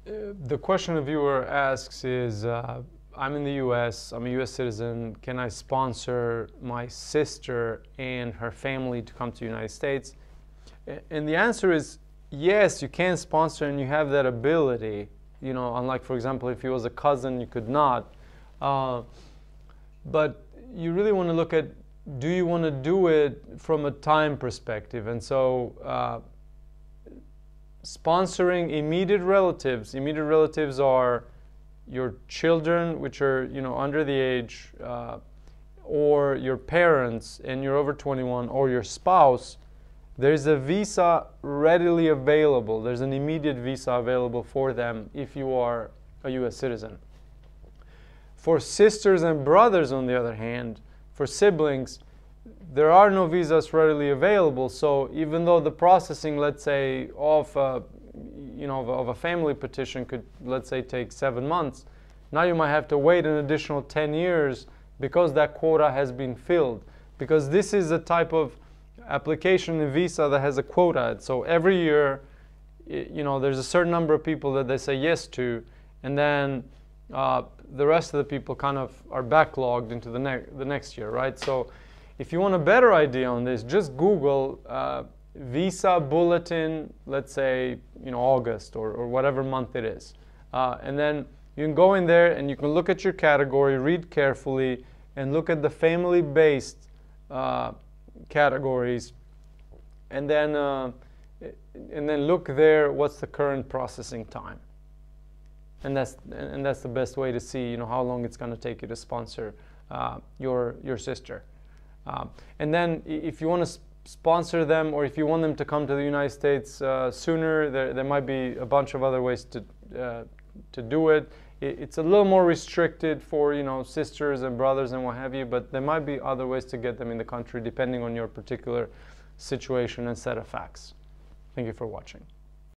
The question a viewer asks is, I'm in the US, I'm a US citizen, can I sponsor my sister and her family to come to the United States? And the answer is yes, you can sponsor and you have that ability. You know, unlike, for example, if he was a cousin, you could not. But you really want to look at, do you want to do it from a time perspective? And so sponsoring immediate relatives are your children, which are, you know, under the age, or your parents and you're over 21, or your spouse. There's a visa readily available. There's an immediate visa available for them if you are a US citizen. For sisters and brothers, on the other hand, for siblings, there are no visas readily available. So even though the processing, let's say, of a family petition could, let's say, take 7 months, now you might have to wait an additional 10 years because that quota has been filled. Because this is a type of application and visa that has a quota. So every year, you know, there's a certain number of people that they say yes to, and then the rest of the people kind of are backlogged into the next year, right? So if you want a better idea on this, just Google visa bulletin, let's say, you know, August or whatever month it is. And then you can go in there and you can look at your category, read carefully, and look at the family-based categories, and then look there what's the current processing time, and that's the best way to see, you know, how long it's going to take you to sponsor your sister. And then if you want to sponsor them, or if you want them to come to the United States sooner, there might be a bunch of other ways to do it. It's a little more restricted for, you know, sisters and brothers and what have you, but there might be other ways to get them in the country depending on your particular situation and set of facts. Thank you for watching.